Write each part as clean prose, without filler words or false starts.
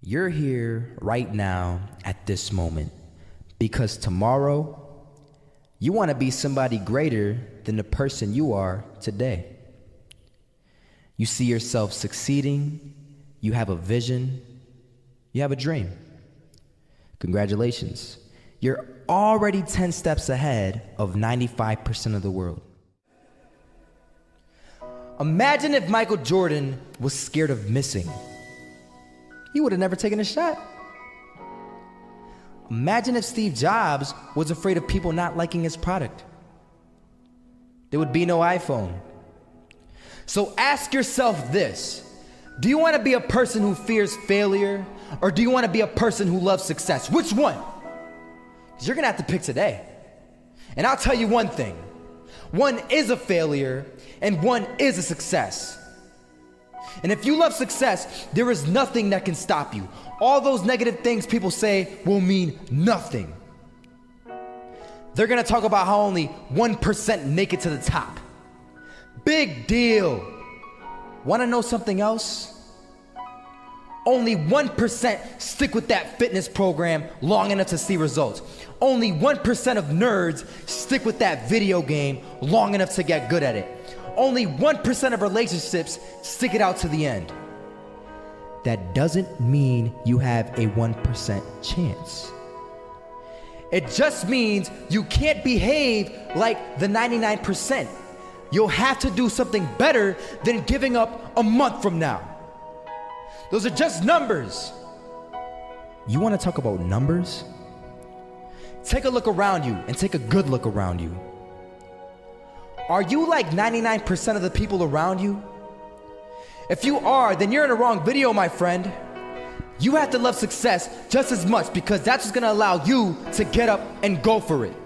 You're here right now at this moment because tomorrow you want to be somebody greater than the person you are today. You see yourself succeeding, you have a vision, you have a dream. Congratulations. You're already 10 steps ahead of 95% of the world. Imagine if Michael Jordan was scared of missing. He would have never taken a shot. Imagine if Steve Jobs was afraid of people not liking his product. There would be no iPhone. So ask yourself this: do you want to be a person who fears failure, or do you want to be a person who loves success? Which one? Because you're going to have to pick today. And I'll tell you one thing: one is a failure and one is a success. And if you love success, there is nothing that can stop you. All those negative things people say will mean nothing. They're gonna talk about how only 1% make it to the top. Big deal. Wanna know something else? Only 1% stick with that fitness program long enough to see results. Only 1% of nerds stick with that video game long enough to get good at it. Only 1% of relationships stick it out to the end. That doesn't mean you have a 1% chance. It just means you can't behave like the 99%. You'll have to do something better than giving up a month from now. Those are just numbers. You want to talk about numbers? Take a look around you and take a good look around you. Are you like 99% of the people around you? If you are, then you're in the wrong video, my friend. You have to love success just as much because that's what's gonna allow you to get up and go for it.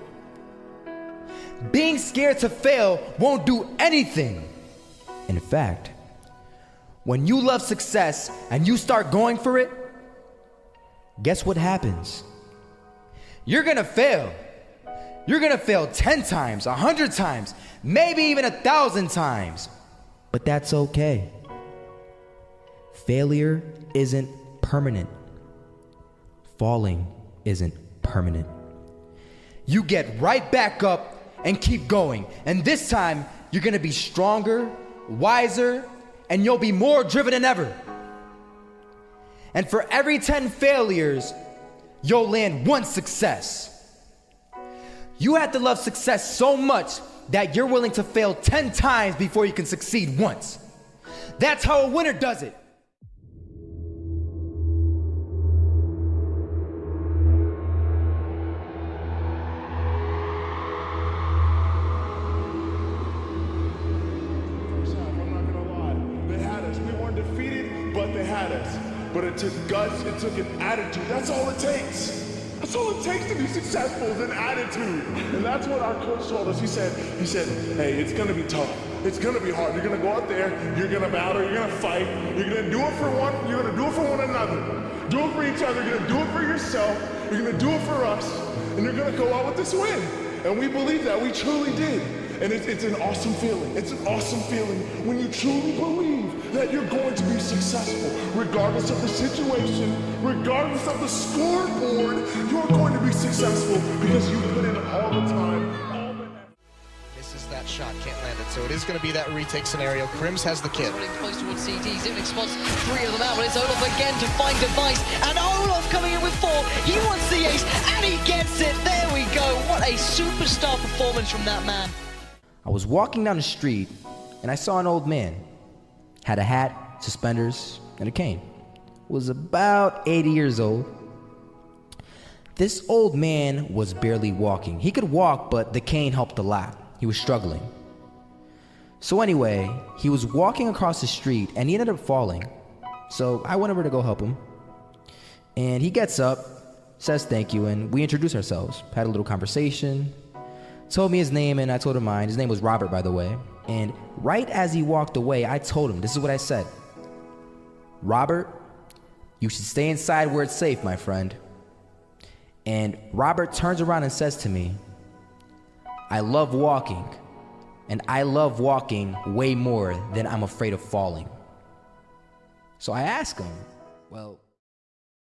Being scared to fail won't do anything. In fact, when you love success and you start going for it, guess what happens? You're gonna fail. You're gonna fail 10 times, 100 times, maybe even 1,000 times. But that's okay. Failure isn't permanent. Falling isn't permanent. You get right back up and keep going. And this time, you're gonna be stronger, wiser, and you'll be more driven than ever. And for every 10 failures, you'll land one success. You have to love success so much that you're willing to fail 10 times before you can succeed once. That's how a winner does it. I'm not gonna lie. They had us. We weren't defeated, but they had us. But it took guts, it took an attitude. That's all it takes. That's all it takes to be successful is an attitude. And that's what our coach told us. He said, hey, it's gonna be tough. It's gonna be hard. You're gonna go out there, you're gonna battle, you're gonna fight, you're gonna do it for one, you're gonna do it for one another. Do it for each other, you're gonna do it for yourself, you're gonna do it for us, and you're gonna go out with this win. And we believe that, we truly did. And it's an awesome feeling. It's an awesome feeling when you truly believe that you're going to be successful. Regardless of the situation, regardless of the scoreboard, you're going to be successful because you put in all the time, all the effort. Misses that shot, can't land it, so it is going to be that retake scenario. Crims has the kid. Running close towards CT, Zivnik spots 3 of them out, but it's Olaf again to find Device, and Olaf coming in with 4. He wants the ace, and he gets it. There we go. What a superstar performance from that man. I was walking down the street and I saw an old man. Had a hat, suspenders, and a cane. Was about 80 years old. This old man was barely walking. He could walk, but the cane helped a lot. He was struggling. So anyway, he was walking across the street and he ended up falling. So I went over to go help him. And he gets up, says thank you, and we introduced ourselves. Had a little conversation. Told me his name and I told him mine. His name was Robert, by the way. And right as he walked away, I told him, this is what I said. Robert, you should stay inside where it's safe, my friend. And Robert turns around and says to me, I love walking, and I love walking way more than I'm afraid of falling. So I ask him, well,